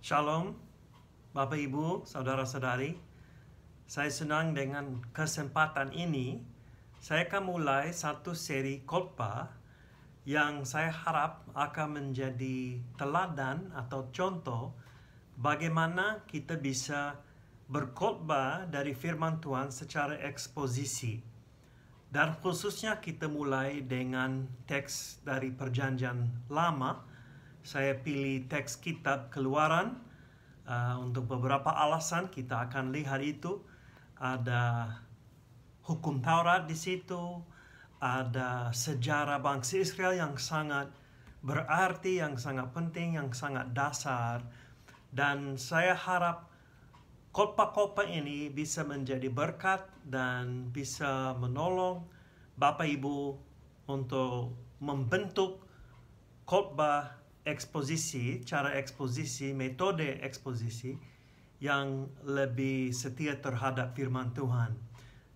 Shalom, Bapak Ibu, Saudara-saudari. Saya senang dengan kesempatan ini. Saya akan mulai satu seri khotbah yang saya harap akan menjadi teladan atau contoh bagaimana kita bisa berkhotbah dari firman Tuhan secara eksposisi. Dan khususnya kita mulai dengan teks dari Perjanjian Lama. Saya pilih teks kitab Keluaran untuk beberapa alasan. Kita akan lihat itu. Ada hukum Taurat di situ, ada sejarah bangsa Israel yang sangat berarti, yang sangat penting, yang sangat dasar. Dan saya harap khotbah-khotbah ini bisa menjadi berkat dan bisa menolong Bapak Ibu untuk membentuk khotbah eksposisi, cara eksposisi, metode eksposisi yang lebih setia terhadap firman Tuhan.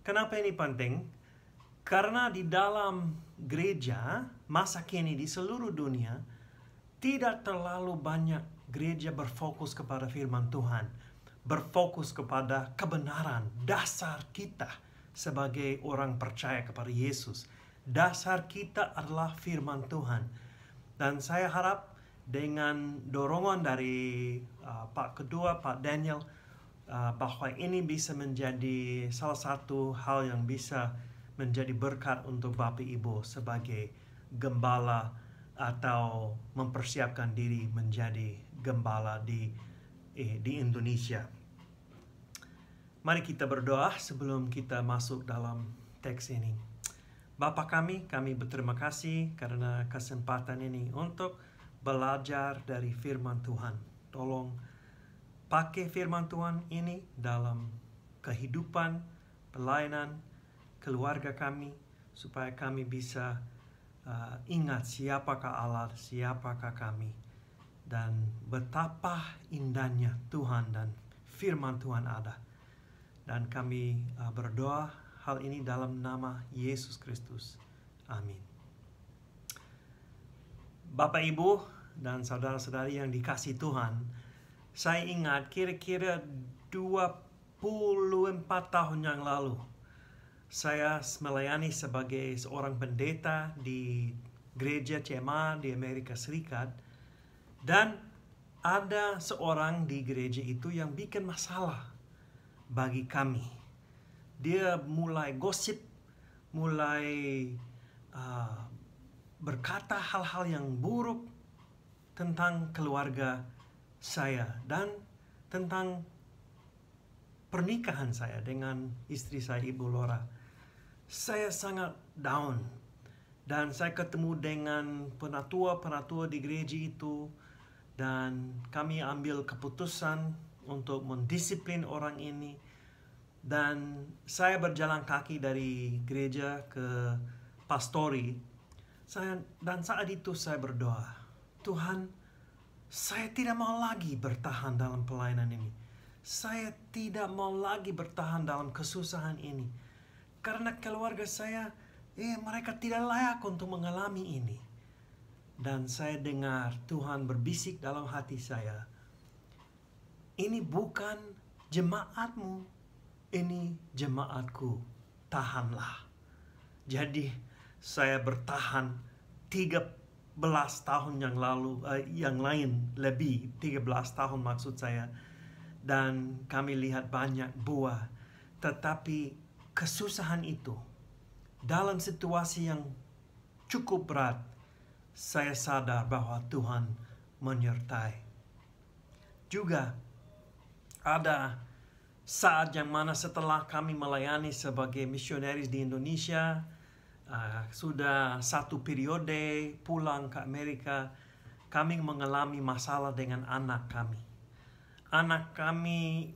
Kenapa ini penting? Karena di dalam gereja masa kini di seluruh dunia tidak terlalu banyak gereja berfokus kepada firman Tuhan, berfokus kepada kebenaran dasar kita sebagai orang percaya kepada Yesus. Dasar kita adalah firman Tuhan. Dan saya harap dengan dorongan dari Pak Kedua, Pak Daniel, bahwa ini bisa menjadi salah satu hal yang bisa menjadi berkat untuk Bapak Ibu sebagai gembala atau mempersiapkan diri menjadi gembala di Indonesia. Mari kita berdoa sebelum kita masuk dalam teks ini. Bapa kami berterima kasih karena kesempatan ini untuk belajar dari firman Tuhan. Tolong pakai firman Tuhan ini dalam kehidupan, pelayanan, keluarga kami, supaya kami bisa ingat siapakah Allah, siapakah kami, dan betapa indahnya Tuhan dan firman Tuhan ada. Dan kami berdoa hal ini dalam nama Yesus Kristus. Amin. Bapak Ibu dan saudara-saudari yang dikasihi Tuhan, saya ingat kira-kira 24 tahun yang lalu, saya melayani sebagai seorang pendeta di gereja CMA di Amerika Serikat, dan ada seorang di gereja itu yang bikin masalah bagi kami. Dia mulai gosip, mulai berkata hal-hal yang buruk tentang keluarga saya dan tentang pernikahan saya dengan istri saya, Ibu Laura. Saya sangat down, dan saya ketemu dengan penatua-penatua di gereja itu, dan kami ambil keputusan untuk mendisiplin orang ini. Dan saya berjalan kaki dari gereja ke pastori. Dan saat itu saya berdoa, Tuhan, saya tidak mau lagi bertahan dalam pelayanan ini. Saya tidak mau lagi bertahan dalam kesusahan ini. Karena keluarga saya, mereka tidak layak untuk mengalami ini. Dan saya dengar Tuhan berbisik dalam hati saya, ini bukan jemaatmu, ini jemaatku, tahanlah. Jadi saya bertahan 13 tahun yang lalu, yang lain lebih 13 tahun maksud saya. Dan kami lihat banyak buah. Tetapi kesusahan itu, dalam situasi yang cukup berat, saya sadar bahwa Tuhan menyertai. Juga ada saat yang mana setelah kami melayani sebagai misionaris di Indonesia, sudah satu periode pulang ke Amerika, kami mengalami masalah dengan anak kami. Anak kami,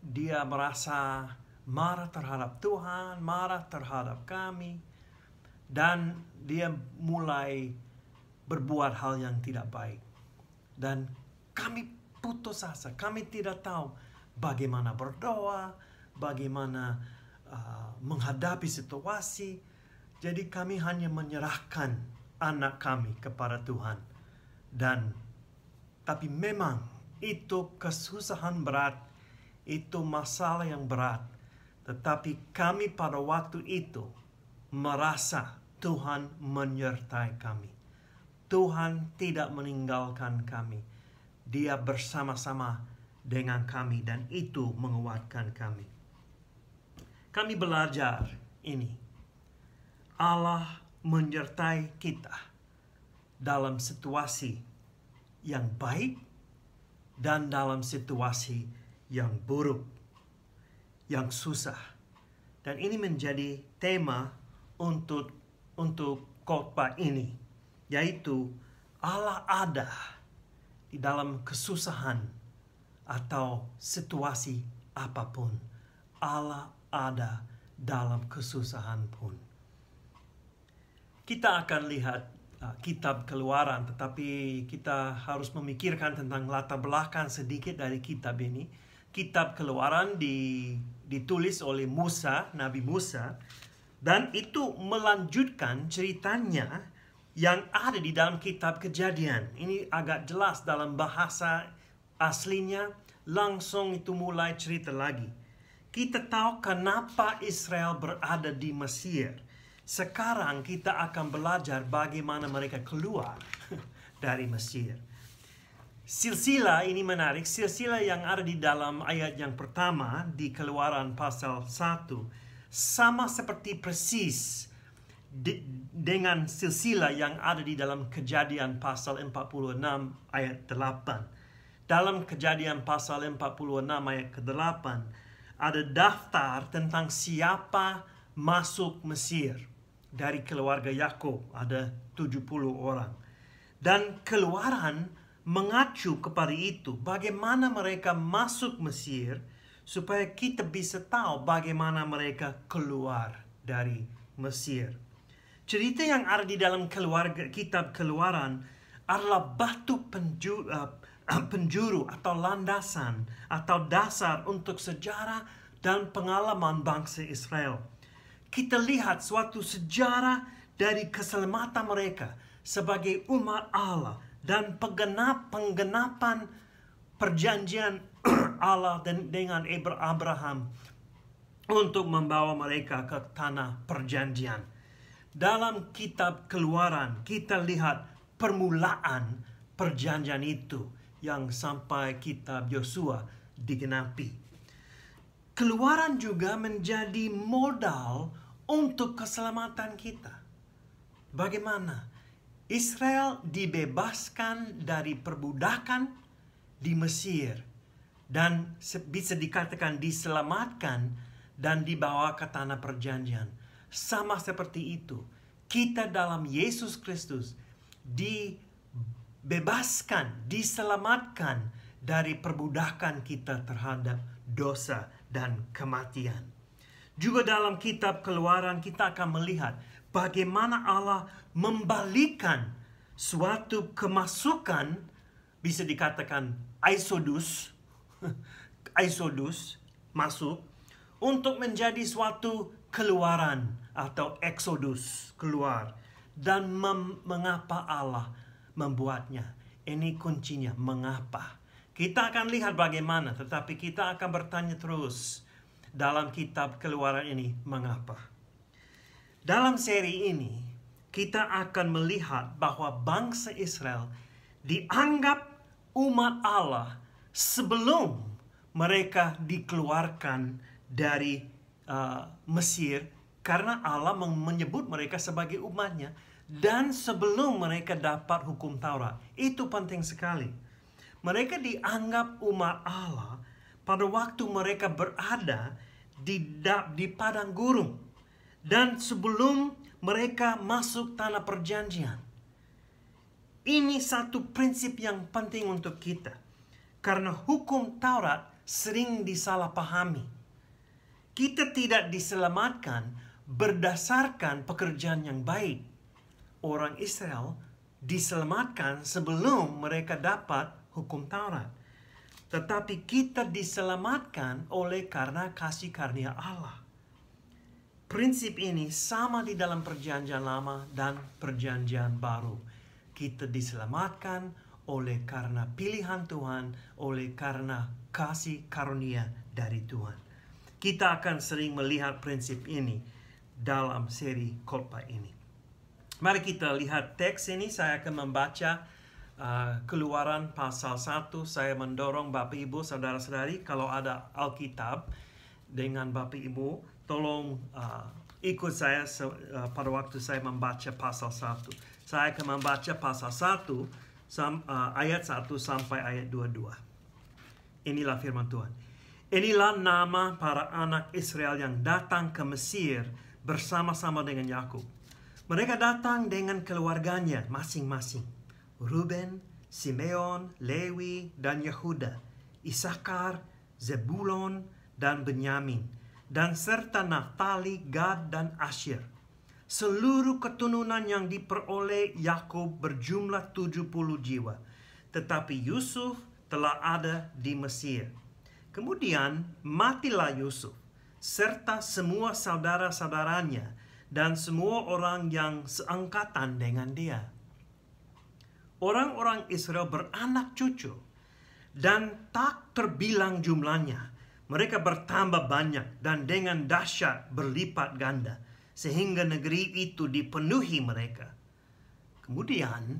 dia merasa marah terhadap Tuhan, marah terhadap kami, dan dia mulai berbuat hal yang tidak baik. Dan kami putus asa, kami tidak tahu bagaimana berdoa, bagaimana menghadapi situasi. Jadi kami hanya menyerahkan anak kami kepada Tuhan. Tapi memang itu kesusahan berat, itu masalah yang berat. Tetapi kami pada waktu itu merasa Tuhan menyertai kami. Tuhan tidak meninggalkan kami. Dia bersama-sama dengan kami dan itu menguatkan kami. Kami belajar ini. Allah menyertai kita dalam situasi yang baik dan dalam situasi yang buruk, yang susah. Dan ini menjadi tema untuk khotbah ini, yaitu Allah ada di dalam kesusahan atau situasi apapun. Allah ada dalam kesusahan pun. Kita akan lihat kitab Keluaran, tetapi kita harus memikirkan tentang latar belakang sedikit dari kitab ini. Kitab Keluaran ditulis oleh Musa, Nabi Musa, dan itu melanjutkan ceritanya yang ada di dalam kitab Kejadian. Ini agak jelas dalam bahasa aslinya, langsung itu mulai cerita lagi. Kita tahu kenapa Israel berada di Mesir. Sekarang kita akan belajar bagaimana mereka keluar dari Mesir. Silsilah ini menarik. Silsilah yang ada di dalam ayat yang pertama di Keluaran pasal 1 sama seperti persis dengan silsilah yang ada di dalam Kejadian pasal 46 ayat 8. Dalam Kejadian pasal 46 ayat ke-8 ada daftar tentang siapa masuk Mesir. Dari keluarga Yakub ada 70 orang. Dan Keluaran mengacu kepada itu. Bagaimana mereka masuk Mesir supaya kita bisa tahu bagaimana mereka keluar dari Mesir. Cerita yang ada di dalam kitab Keluaran adalah batu penjuru atau landasan atau dasar untuk sejarah dan pengalaman bangsa Israel. Kita lihat suatu sejarah dari keselamatan mereka sebagai umat Allah dan penggenapan perjanjian Allah dengan Abraham untuk membawa mereka ke tanah perjanjian. Dalam kitab Keluaran kita lihat permulaan perjanjian itu yang sampai kitab Yosua digenapi. Keluaran juga menjadi modal untuk keselamatan kita. Bagaimana? Israel dibebaskan dari perbudakan di Mesir dan bisa dikatakan diselamatkan dan dibawa ke tanah perjanjian. Sama seperti itu, kita dalam Yesus Kristus dibebaskan, diselamatkan dari perbudakan kita terhadap dosa dan kematian. Juga dalam kitab Keluaran kita akan melihat bagaimana Allah membalikan suatu kemasukan, bisa dikatakan Exodus masuk, untuk menjadi suatu keluaran atau Exodus, keluar. Dan mengapa Allah membuatnya? Ini kuncinya, mengapa? Kita akan lihat bagaimana, tetapi kita akan bertanya terus dalam kitab Keluaran ini, mengapa? Dalam seri ini, kita akan melihat bahwa bangsa Israel dianggap umat Allah sebelum mereka dikeluarkan dari Mesir, karena Allah menyebut mereka sebagai umatnya, dan sebelum mereka dapat hukum Taurat. Itu penting sekali. Mereka dianggap umat Allah pada waktu mereka berada di padang gurun dan sebelum mereka masuk tanah perjanjian. Ini satu prinsip yang penting untuk kita, karena hukum Taurat sering disalahpahami. Kita tidak diselamatkan berdasarkan pekerjaan yang baik. Orang Israel diselamatkan sebelum mereka dapat hukum Taurat. Tetapi kita diselamatkan oleh karena kasih karunia Allah. Prinsip ini sama di dalam perjanjian lama dan perjanjian baru. Kita diselamatkan oleh karena pilihan Tuhan, oleh karena kasih karunia dari Tuhan. Kita akan sering melihat prinsip ini dalam seri khotbah ini. Mari kita lihat teks ini. Saya akan membaca Keluaran pasal 1. Saya mendorong Bapak Ibu, saudara-saudari, kalau ada Alkitab dengan Bapak Ibu, tolong ikut saya pada waktu saya membaca pasal 1. Saya akan membaca pasal 1 ayat 1 sampai ayat 22. Inilah firman Tuhan. Inilah nama para anak Israel yang datang ke Mesir bersama-sama dengan Yakub. Mereka datang dengan keluarganya masing-masing. Ruben, Simeon, Lewi, dan Yehuda, Isakar, Zebulon, dan Benyamin, dan serta Naftali, Gad, dan Asyir. Seluruh keturunan yang diperoleh Yakub berjumlah 70 jiwa. Tetapi Yusuf telah ada di Mesir. Kemudian matilah Yusuf, serta semua saudara-saudaranya, dan semua orang yang seangkatan dengan dia. Orang-orang Israel beranak cucu, dan tak terbilang jumlahnya. Mereka bertambah banyak dan dengan dahsyat berlipat ganda, sehingga negeri itu dipenuhi mereka. Kemudian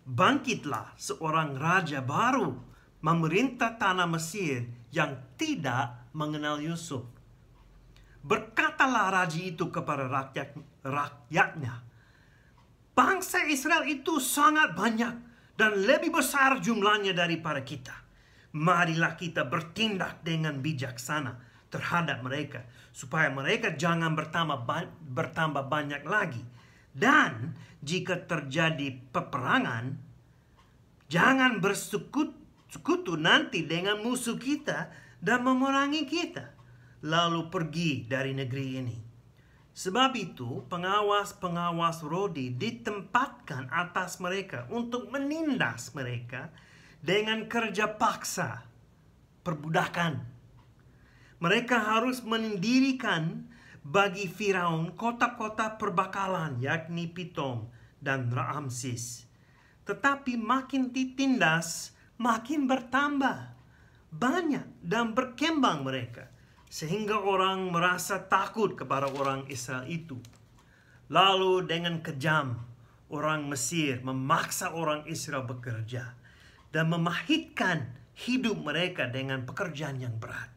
bangkitlah seorang raja baru memerintah tanah Mesir yang tidak mengenal Yusuf. Berkatalah raja itu kepada rakyatnya, bangsa Israel itu sangat banyak dan lebih besar jumlahnya daripada kita. Marilah kita bertindak dengan bijaksana terhadap mereka, supaya mereka jangan bertambah banyak lagi. Dan jika terjadi peperangan, jangan bersekutu nanti dengan musuh kita dan memerangi kita, lalu pergi dari negeri ini. Sebab itu pengawas-pengawas Rodi ditempatkan atas mereka untuk menindas mereka dengan kerja paksa, perbudakan. Mereka harus mendirikan bagi Firaun kota-kota perbakalan, yakni Pitom dan Ramses. Tetapi makin ditindas, makin bertambah banyak dan berkembang mereka, sehingga orang merasa takut kepada orang Israel itu. Lalu dengan kejam, orang Mesir memaksa orang Israel bekerja dan memahitkan hidup mereka dengan pekerjaan yang berat,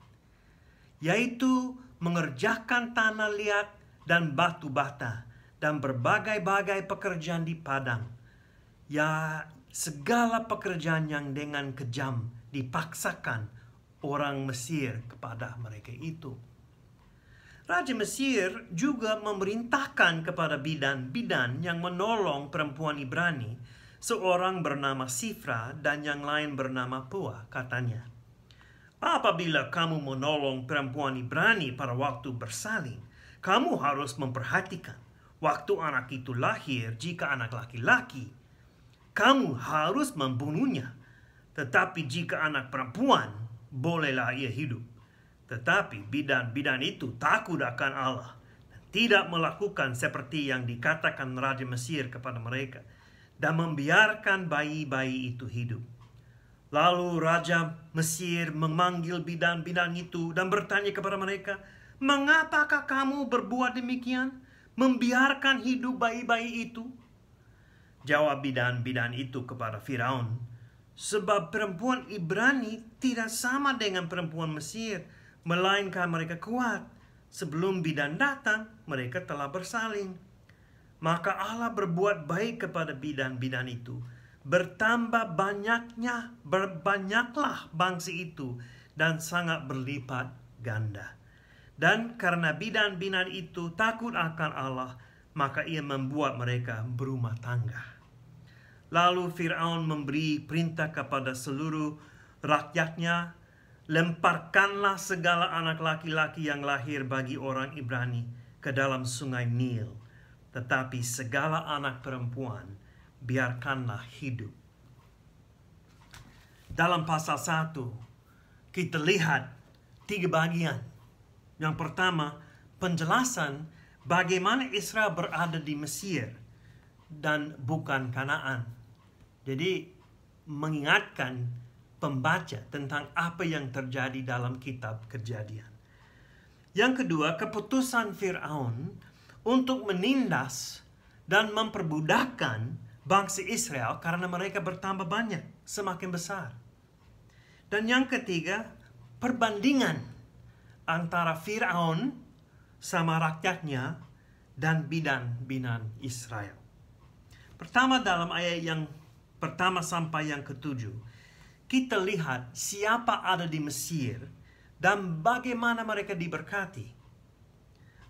yaitu mengerjakan tanah liat dan batu bata dan berbagai-bagai pekerjaan di padang. Ya, segala pekerjaan yang dengan kejam dipaksakan orang Mesir kepada mereka itu. Raja Mesir juga memerintahkan kepada bidan-bidan yang menolong perempuan Ibrani, seorang bernama Sifra dan yang lain bernama Pua. Katanya, apabila kamu menolong perempuan Ibrani pada waktu bersalin, kamu harus memperhatikan waktu anak itu lahir. Jika anak laki-laki, kamu harus membunuhnya. Tetapi jika anak perempuan, bolehlah ia hidup. Tetapi bidan-bidan itu takut akan Allah dan tidak melakukan seperti yang dikatakan Raja Mesir kepada mereka, dan membiarkan bayi-bayi itu hidup. Lalu Raja Mesir memanggil bidan-bidan itu dan bertanya kepada mereka, mengapakah kamu berbuat demikian, membiarkan hidup bayi-bayi itu? Jawab bidan-bidan itu kepada Firaun, sebab perempuan Ibrani tidak sama dengan perempuan Mesir, melainkan mereka kuat. Sebelum bidan datang, mereka telah bersalin. Maka Allah berbuat baik kepada bidan-bidan itu. Bertambah berbanyaklah bangsa itu dan sangat berlipat ganda. Dan karena bidan-bidan itu takut akan Allah, maka ia membuat mereka berumah tangga. Lalu Firaun memberi perintah kepada seluruh rakyatnya, lemparkanlah segala anak laki-laki yang lahir bagi orang Ibrani ke dalam sungai Nil. Tetapi segala anak perempuan biarkanlah hidup. Dalam pasal 1, kita lihat 3 bagian. Yang pertama, penjelasan bagaimana Israel berada di Mesir dan bukan Kanaan. Jadi mengingatkan pembaca tentang apa yang terjadi dalam kitab Kejadian. Yang kedua, keputusan Firaun untuk menindas dan memperbudakkan bangsa Israel karena mereka bertambah banyak, semakin besar. Dan yang ketiga, perbandingan antara Firaun sama rakyatnya dan bidan-bidan Israel. Pertama, dalam ayat yang pertama sampai yang ketujuh, kita lihat siapa ada di Mesir dan bagaimana mereka diberkati.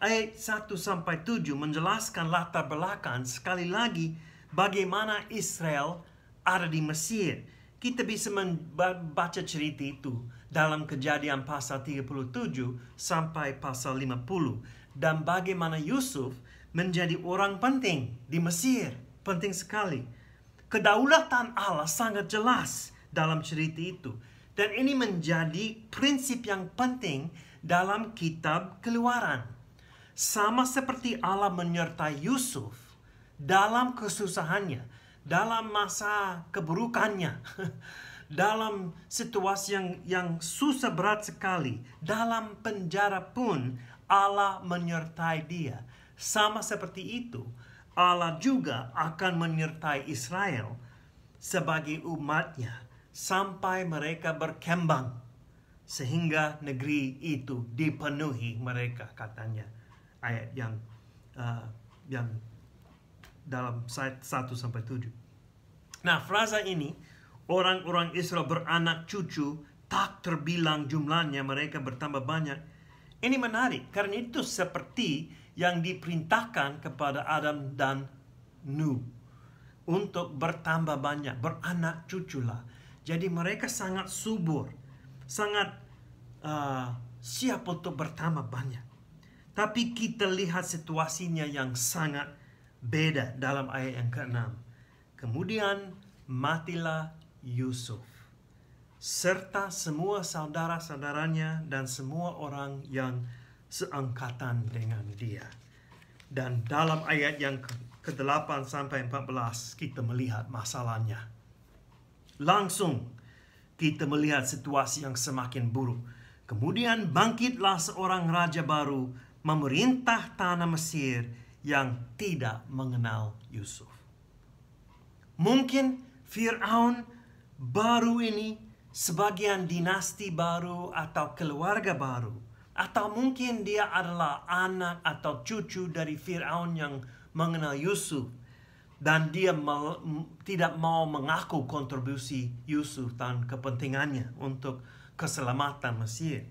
Ayat 1 sampai 7 menjelaskan latar belakang sekali lagi bagaimana Israel ada di Mesir. Kita bisa membaca cerita itu dalam Kejadian pasal 37 sampai pasal 50. Dan bagaimana Yusuf menjadi orang penting di Mesir. Penting sekali. Kedaulatan Allah sangat jelas dalam cerita itu. Dan ini menjadi prinsip yang penting dalam kitab Keluaran. Sama seperti Allah menyertai Yusuf dalam kesusahannya, dalam masa keburukannya, dalam situasi yang susah berat sekali, dalam penjara pun Allah menyertai dia. Sama seperti itu, Allah juga akan menyertai Israel sebagai umatnya sampai mereka berkembang sehingga negeri itu dipenuhi mereka, katanya. Ayat yang dalam 1 sampai 7. Nah, frasa ini, orang-orang Israel beranak cucu, tak terbilang jumlahnya, mereka bertambah banyak. Ini menarik, karena itu seperti yang diperintahkan kepada Adam dan Nuh untuk bertambah banyak, beranak cuculah. Jadi mereka sangat subur, sangat siap untuk bertambah banyak. Tapi kita lihat situasinya yang sangat beda dalam ayat yang ke-6. Kemudian matilah Yusuf serta semua saudara-saudaranya dan semua orang yang seangkatan dengan dia. Dan dalam ayat yang ke-8 sampai 14 kita melihat masalahnya. Langsung kita melihat situasi yang semakin buruk. Kemudian bangkitlah seorang raja baru memerintah tanah Mesir yang tidak mengenal Yusuf. Mungkin Firaun baru ini sebagian dinasti baru atau keluarga baru. Atau mungkin dia adalah anak atau cucu dari Firaun yang mengenal Yusuf. Dan dia tidak mau mengaku kontribusi Yusuf dan kepentingannya untuk keselamatan Mesir.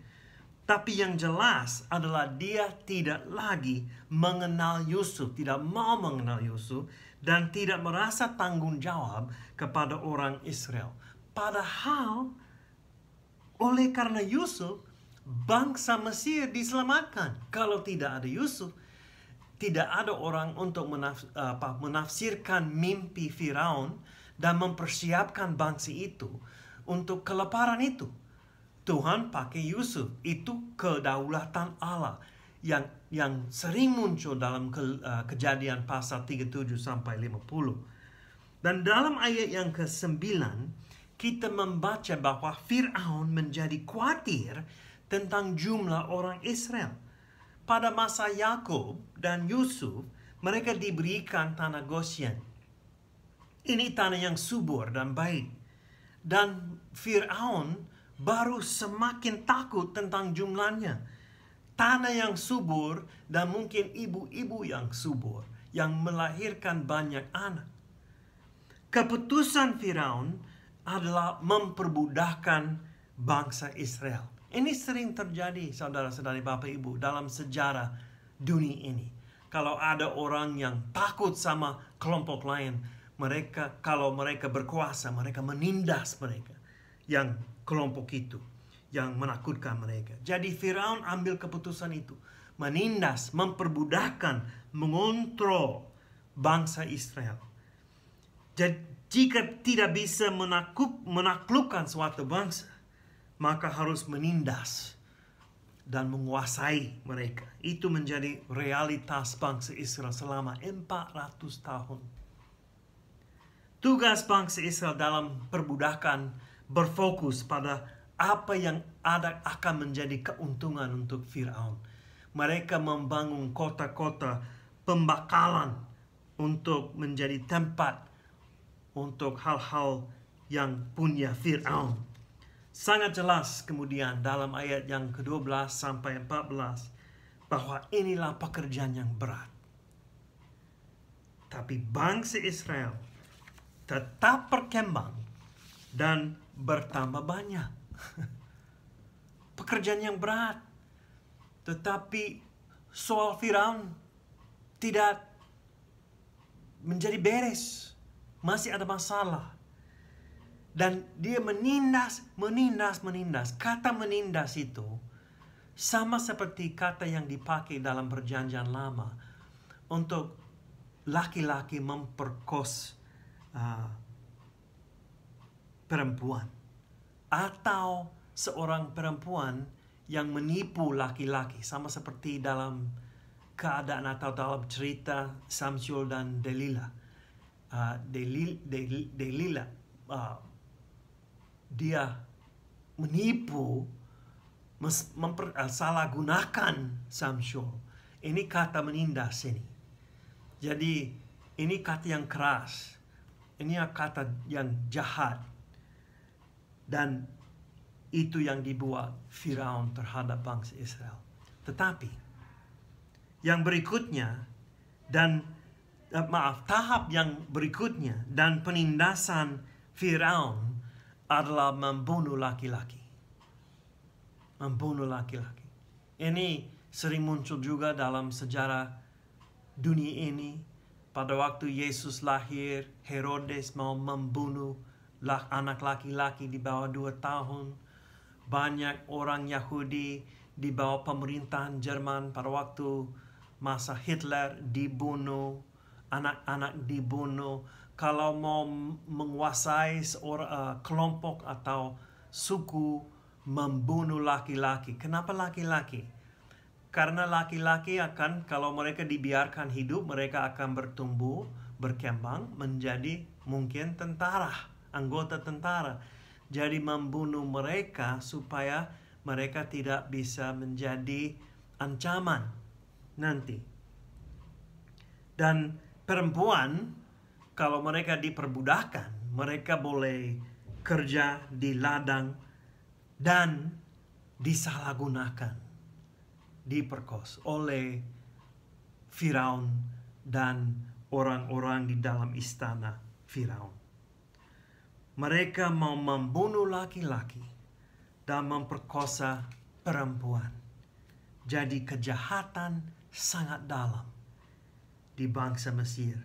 Tapi yang jelas adalah dia tidak lagi mengenal Yusuf, tidak mau mengenal Yusuf, dan tidak merasa tanggung jawab kepada orang Israel. Padahal, oleh karena Yusuf, bangsa Mesir diselamatkan. Kalau tidak ada Yusuf, tidak ada orang untuk menafsirkan mimpi Firaun dan mempersiapkan bangsa itu untuk kelaparan itu. Tuhan pakai Yusuf. Itu kedaulatan Allah yang sering muncul dalam Kejadian pasal 37 sampai 50. Dan dalam ayat yang ke-9 kita membaca bahwa Firaun menjadi khawatir tentang jumlah orang Israel. Pada masa Yakub dan Yusuf, mereka diberikan tanah Goshen. Ini tanah yang subur dan baik. Dan Firaun baru semakin takut tentang jumlahnya. Tanah yang subur dan mungkin ibu-ibu yang subur yang melahirkan banyak anak. Keputusan Firaun adalah memperbudakkan bangsa Israel. Ini sering terjadi, saudara-saudari, Bapak Ibu, dalam sejarah dunia ini. Kalau ada orang yang takut sama kelompok lain, kalau mereka berkuasa, mereka menindas mereka. Yang kelompok itu yang menakutkan mereka. Jadi Firaun ambil keputusan itu. Menindas, memperbudakkan, mengontrol bangsa Israel. Jadi jika tidak bisa menaklukkan suatu bangsa, maka harus menindas dan menguasai mereka. Itu menjadi realitas bangsa Israel selama 400 tahun. Tugas bangsa Israel dalam perbudakan berfokus pada apa yang akan menjadi keuntungan untuk Firaun. Mereka membangun kota-kota pembakalan untuk menjadi tempat untuk hal-hal yang punya Firaun. Sangat jelas kemudian dalam ayat yang ke-12 sampai 14 bahwa inilah pekerjaan yang berat. Tapi bangsa Israel tetap berkembang dan bertambah banyak. Pekerjaan yang berat. Tetapi soal Firaun tidak menjadi beres. Masih ada masalah. Dan dia menindas. Kata menindas itu sama seperti kata yang dipakai dalam perjanjian lama untuk laki-laki memperkos perempuan, atau seorang perempuan yang menipu laki-laki, sama seperti dalam keadaan atau dalam cerita Samsul dan Delilah. Delilah dia menipu, salah gunakan Samsul. Ini kata menindas ini. Jadi ini kata yang keras. Ini kata yang jahat. Dan itu yang dibuat Firaun terhadap bangsa Israel. Tetapi yang berikutnya tahap yang berikutnya dan penindasan Firaun adalah membunuh laki-laki. Membunuh laki-laki. Ini sering muncul juga dalam sejarah dunia ini. Pada waktu Yesus lahir, Herodes mau membunuh anak laki-laki di bawah 2 tahun. Banyak orang Yahudi di bawah pemerintahan Jerman pada waktu masa Hitler dibunuh, anak-anak dibunuh. Kalau mau menguasai kelompok atau suku, membunuh laki-laki. Kenapa laki-laki? Karena laki-laki akan, kalau mereka dibiarkan hidup, mereka akan bertumbuh, berkembang, menjadi mungkin tentara, anggota tentara. Jadi membunuh mereka supaya mereka tidak bisa menjadi ancaman nanti. Dan perempuan, kalau mereka diperbudakan, mereka boleh kerja di ladang dan disalahgunakan, diperkos oleh Firaun dan orang-orang di dalam istana Firaun. Mereka mau membunuh laki-laki dan memperkosa perempuan. Jadi kejahatan sangat dalam di bangsa Mesir.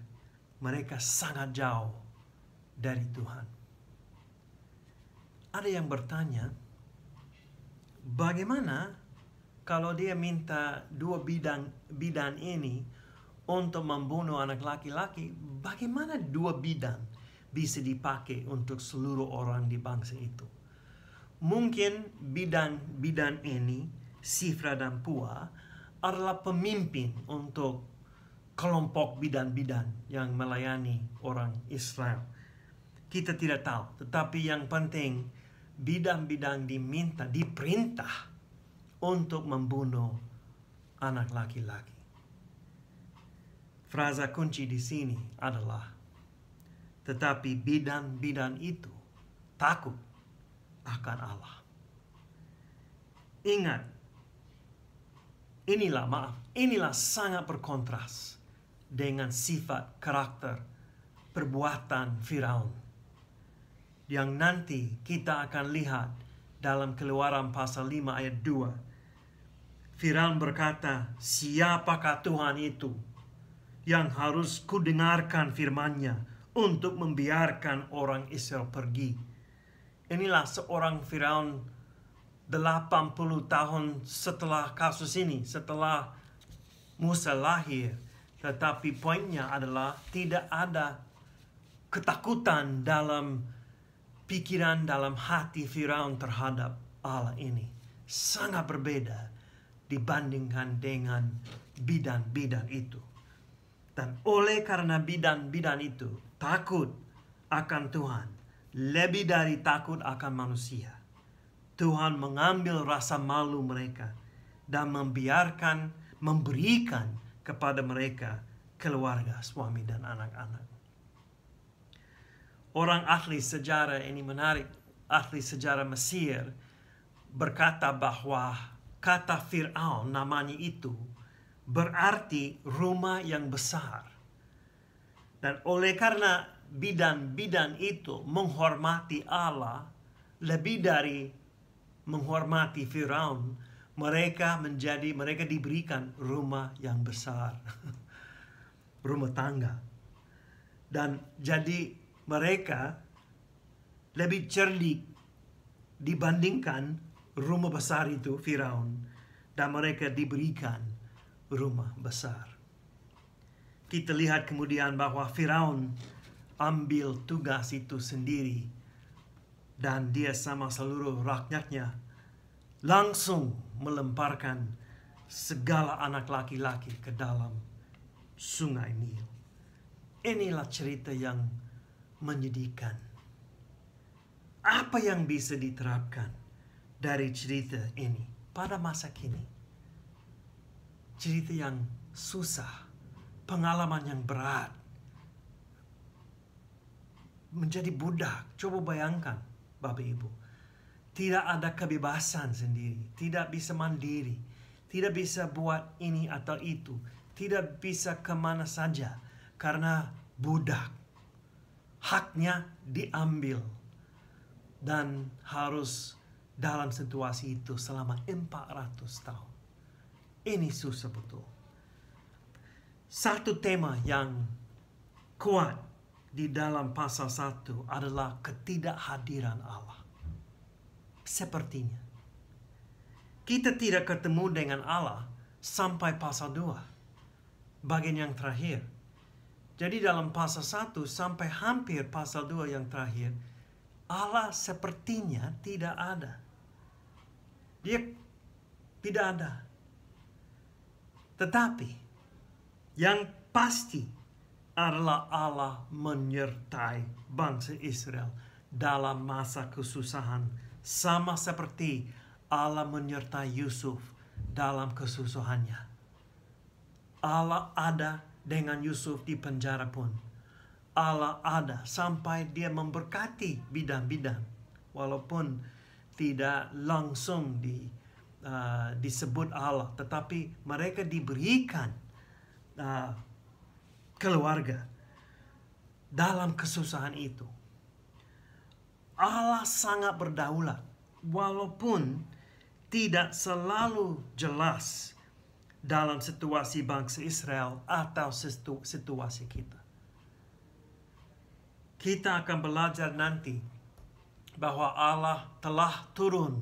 Mereka sangat jauh dari Tuhan. Ada yang bertanya, bagaimana kalau dia minta 2 bidang ini untuk membunuh anak laki-laki, bagaimana 2 bidang bisa dipakai untuk seluruh orang di bangsa itu? Mungkin bidang ini, Sifra dan Pua, adalah pemimpin untuk kelompok bidan-bidan yang melayani orang Israel. Kita tidak tahu, tetapi yang penting bidan-bidan diperintah untuk membunuh anak laki-laki. Frasa kunci di sini adalah, tetapi bidan-bidan itu takut akan Allah. Ingat, inilah sangat berkontras dengan sifat karakter perbuatan Firaun yang nanti kita akan lihat dalam Keluaran pasal 5 ayat 2. Firaun berkata, siapakah Tuhan itu yang harus kudengarkan firman-Nya untuk membiarkan orang Israel pergi? Inilah seorang Firaun 80 tahun setelah kasus ini, setelah Musa lahir. Tetapi poinnya adalah tidak ada ketakutan dalam pikiran, dalam hati Firaun terhadap Allah ini. Sangat berbeda dibandingkan dengan bidan-bidan itu. Dan oleh karena bidan-bidan itu takut akan Tuhan, lebih dari takut akan manusia. Tuhan mengambil rasa malu mereka dan memberikan kepada mereka keluarga, suami dan anak-anak. Orang ahli sejarah ini menarik, ahli sejarah Mesir berkata bahwa kata Fir'aun namanya itu berarti rumah yang besar. Dan oleh karena bidan-bidan itu menghormati Allah lebih dari menghormati Firaun, mereka diberikan rumah yang besar. Rumah tangga. Dan jadi mereka lebih cerdik dibandingkan rumah besar itu Firaun, dan mereka diberikan rumah besar. Kita lihat kemudian bahwa Firaun ambil tugas itu sendiri, dan dia sama seluruh rakyatnya langsung melemparkan segala anak laki-laki ke dalam sungai Nil. Inilah cerita yang menyedihkan. Apa yang bisa diterapkan dari cerita ini pada masa kini? Cerita yang susah, pengalaman yang berat, menjadi budak. Coba bayangkan, Bapak Ibu, tidak ada kebebasan sendiri, tidak bisa mandiri, tidak bisa buat ini atau itu, tidak bisa kemana saja karena budak. Haknya diambil dan harus dalam situasi itu selama 400 tahun. Ini susah betul. Satu tema yang kuat di dalam pasal 1 adalah ketidakhadiran Allah. Sepertinya kita tidak ketemu dengan Allah sampai pasal 2, bagian yang terakhir. Jadi dalam pasal 1 sampai hampir pasal 2 yang terakhir, Allah sepertinya tidak ada. Dia tidak ada. Tetapi yang pasti adalah Allah menyertai bangsa Israel dalam masa kesusahan, sama seperti Allah menyertai Yusuf dalam kesusahannya. Allah ada dengan Yusuf di penjara pun. Allah ada sampai dia memberkati bidan-bidan, walaupun tidak langsung disebut Allah, tetapi mereka diberikan keluarga dalam kesusahan itu. Allah sangat berdaulat, walaupun tidak selalu jelas dalam situasi bangsa Israel atau situasi kita. Kita akan belajar nanti bahwa Allah telah turun,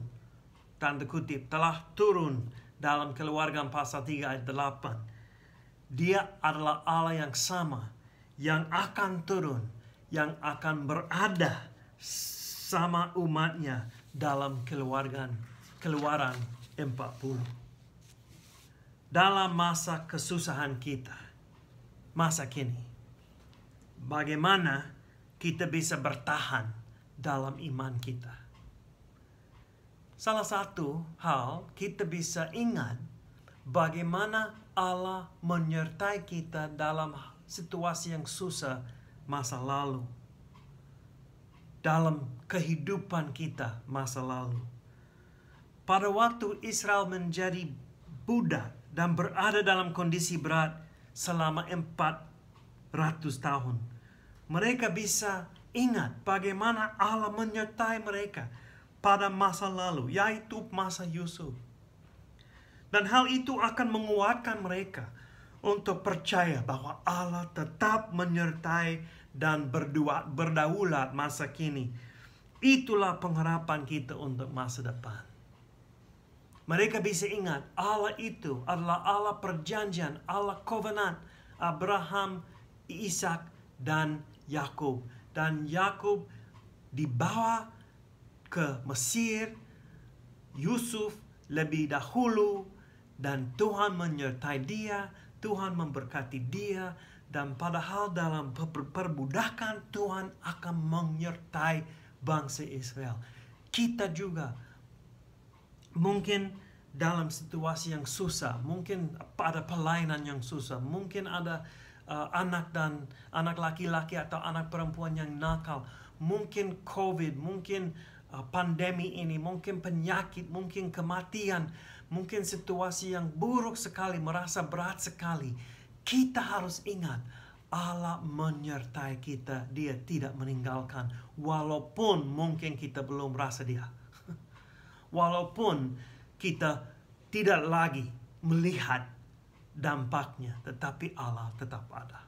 tanda kutip, telah turun dalam Keluaran pasal 3 ayat 8. Dia adalah Allah yang sama, yang akan turun, yang akan berada sama umatnya dalam Keluaran 40. Dalam masa kesusahan kita, masa kini, bagaimana kita bisa bertahan dalam iman kita? Salah satu hal kita bisa ingat bagaimana Allah menyertai kita dalam situasi yang susah masa lalu, dalam kehidupan kita masa lalu. Pada waktu Israel menjadi budak dan berada dalam kondisi berat selama 400 tahun, mereka bisa ingat bagaimana Allah menyertai mereka pada masa lalu, yaitu masa Yusuf. Dan hal itu akan menguatkan mereka untuk percaya bahwa Allah tetap menyertai dan berdaulat masa kini. Itulah pengharapan kita untuk masa depan. Mereka bisa ingat Allah itu adalah Allah perjanjian, Allah covenant Abraham, Ishak, dan Yakub. Dan Yakub dibawa ke Mesir, Yusuf lebih dahulu, dan Tuhan menyertai dia, Tuhan memberkati dia, Dan padahal dalam perbudakan Tuhan akan menyertai bangsa Israel. Kita juga mungkin dalam situasi yang susah, mungkin pada pelayanan yang susah, mungkin ada anak laki-laki atau anak perempuan yang nakal, mungkin COVID, mungkin pandemi ini, mungkin penyakit, mungkin kematian, mungkin situasi yang buruk sekali, merasa berat sekali. Kita harus ingat, Allah menyertai kita. Dia tidak meninggalkan, walaupun mungkin kita belum rasa Dia. Walaupun kita tidak lagi melihat dampaknya, tetapi Allah tetap ada.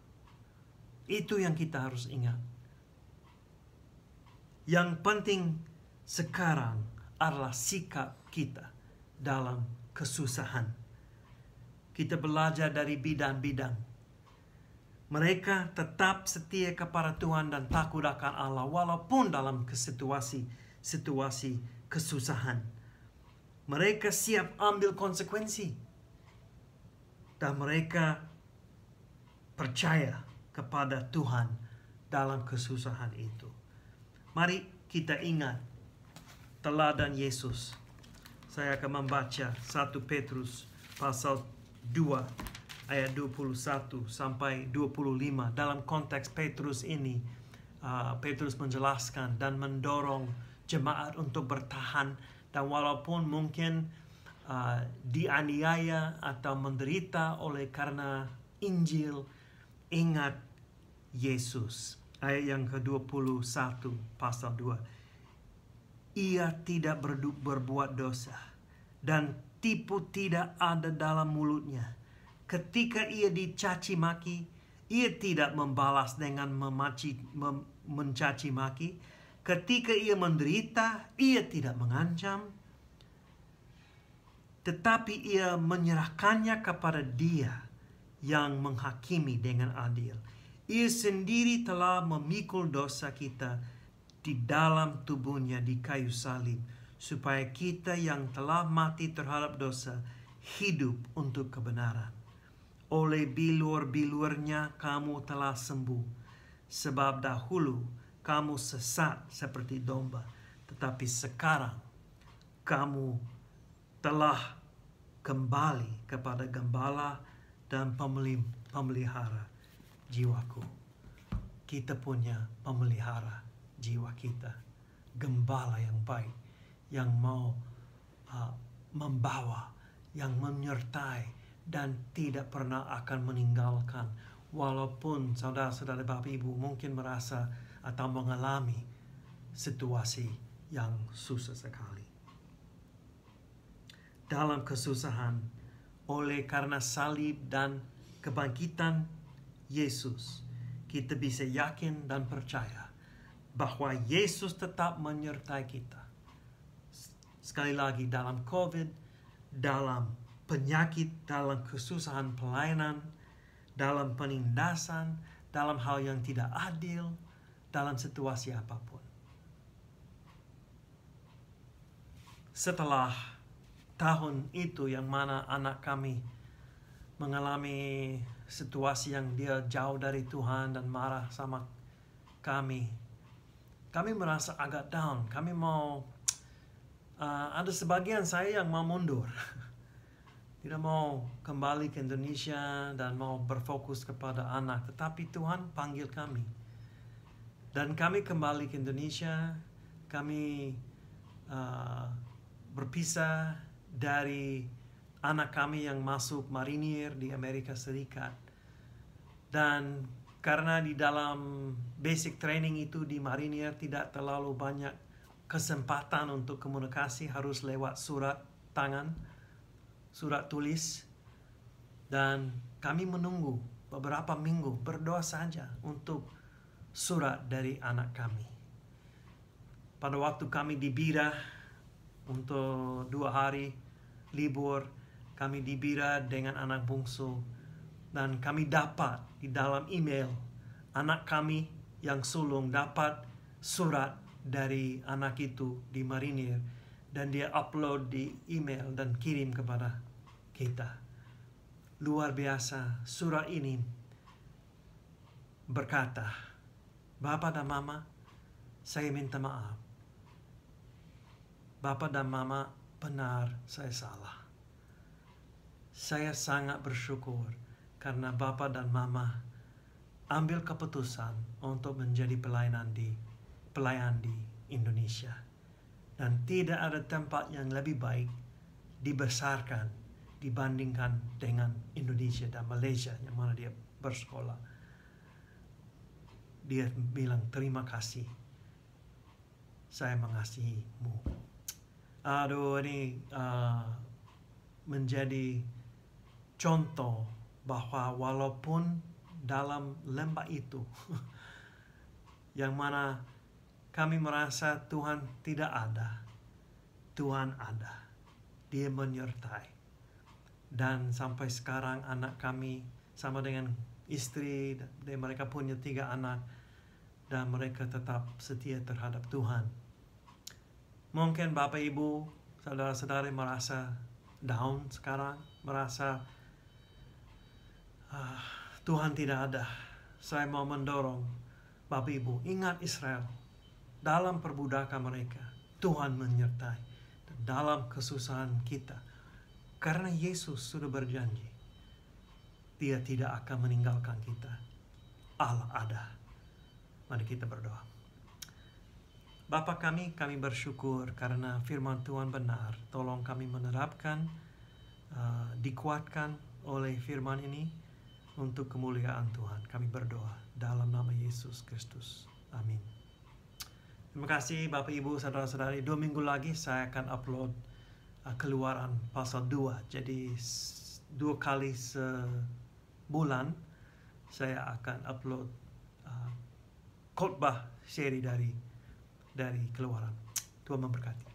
Itu yang kita harus ingat. Yang penting sekarang adalah sikap kita dalam kesusahan. Kita belajar dari bidang-bidang. Mereka tetap setia kepada Tuhan dan takut akan Allah walaupun dalam situasi kesusahan. Mereka siap ambil konsekuensi. Dan mereka percaya kepada Tuhan dalam kesusahan itu. Mari kita ingat teladan Yesus. Saya akan membaca 1 Petrus pasal 2 ayat 21 sampai 25. Dalam konteks Petrus ini, Petrus menjelaskan dan mendorong jemaat untuk bertahan, dan walaupun mungkin dianiaya atau menderita oleh karena Injil, ingat Yesus. Ayat yang ke-21 pasal 2. Ia tidak berbuat dosa dan tipu tidak ada dalam mulutnya. Ketika ia dicaci maki, ia tidak membalas dengan mencaci maki. Ketika ia menderita, ia tidak mengancam, tetapi ia menyerahkannya kepada Dia yang menghakimi dengan adil. Ia sendiri telah memikul dosa kita di dalam tubuhnya di kayu salib, supaya kita yang telah mati terhadap dosa hidup untuk kebenaran. Oleh bilur-bilurnya kamu telah sembuh, sebab dahulu kamu sesat seperti domba, tetapi sekarang kamu telah kembali kepada gembala dan pemelihara jiwaku. Kita punya pemelihara jiwa kita, gembala yang baik, yang mau membawa, yang menyertai, dan tidak pernah akan meninggalkan. Walaupun saudara-saudara Bapak Ibu mungkin merasa atau mengalami situasi yang susah sekali. Dalam kesusahan, oleh karena salib dan kebangkitan Yesus, kita bisa yakin dan percaya bahwa Yesus tetap menyertai kita. Sekali lagi, dalam COVID, dalam penyakit, dalam kesusahan pelayanan, dalam penindasan, dalam hal yang tidak adil, dalam situasi apapun. Setelah tahun itu yang mana anak kami mengalami situasi yang dia jauh dari Tuhan dan marah sama kami merasa agak down. Kami mau, ada sebagian saya yang mau mundur. Tidak mau kembali ke Indonesia dan mau berfokus kepada anak. Tetapi Tuhan panggil kami. Dan kami kembali ke Indonesia. Kami berpisah dari anak kami yang masuk marinir di Amerika Serikat. Dan karena di dalam basic training itu di marinir tidak terlalu banyak kesempatan untuk komunikasi, harus lewat surat tangan, surat tulis. Dan kami menunggu beberapa minggu, berdoa saja untuk surat dari anak kami. Pada waktu kami di Bira untuk 2 hari libur, kami di Bira dengan anak bungsu, dan kami dapat di dalam email anak kami yang sulung dapat surat dari anak itu di marinir, dan dia upload di email dan kirim kepada kita. Luar biasa, surat ini berkata, Bapak dan Mama, saya minta maaf. Bapak dan Mama, benar saya salah. Saya sangat bersyukur karena Bapak dan Mama ambil keputusan untuk menjadi pelayan di Indonesia. Dan tidak ada tempat yang lebih baik dibesarkan dibandingkan dengan Indonesia dan Malaysia yang mana dia bersekolah. Dia bilang, terima kasih. Saya mengasihimu. Aduh, ini menjadi contoh bahwa walaupun dalam lembah itu yang mana kami merasa Tuhan tidak ada, Tuhan ada. Dia menyertai. Dan sampai sekarang anak kami sama dengan istri, dan mereka punya 3 anak, dan mereka tetap setia terhadap Tuhan. Mungkin Bapak Ibu, saudara-saudari merasa down sekarang, merasa Tuhan tidak ada. Saya mau mendorong Bapak Ibu, ingat Israel. Dalam perbudakan mereka, Tuhan menyertai. Dan dalam kesusahan kita, karena Yesus sudah berjanji, Dia tidak akan meninggalkan kita. Allah ada. Mari kita berdoa. Bapa kami bersyukur karena firman Tuhan benar. Tolong kami menerapkan, dikuatkan oleh firman ini untuk kemuliaan Tuhan. Kami berdoa dalam nama Yesus Kristus. Amin. Terima kasih Bapak Ibu, saudara-saudari. 2 minggu lagi saya akan upload Keluaran pasal 2. Jadi 2 kali sebulan saya akan upload khotbah seri dari Keluaran. Tuhan memberkati.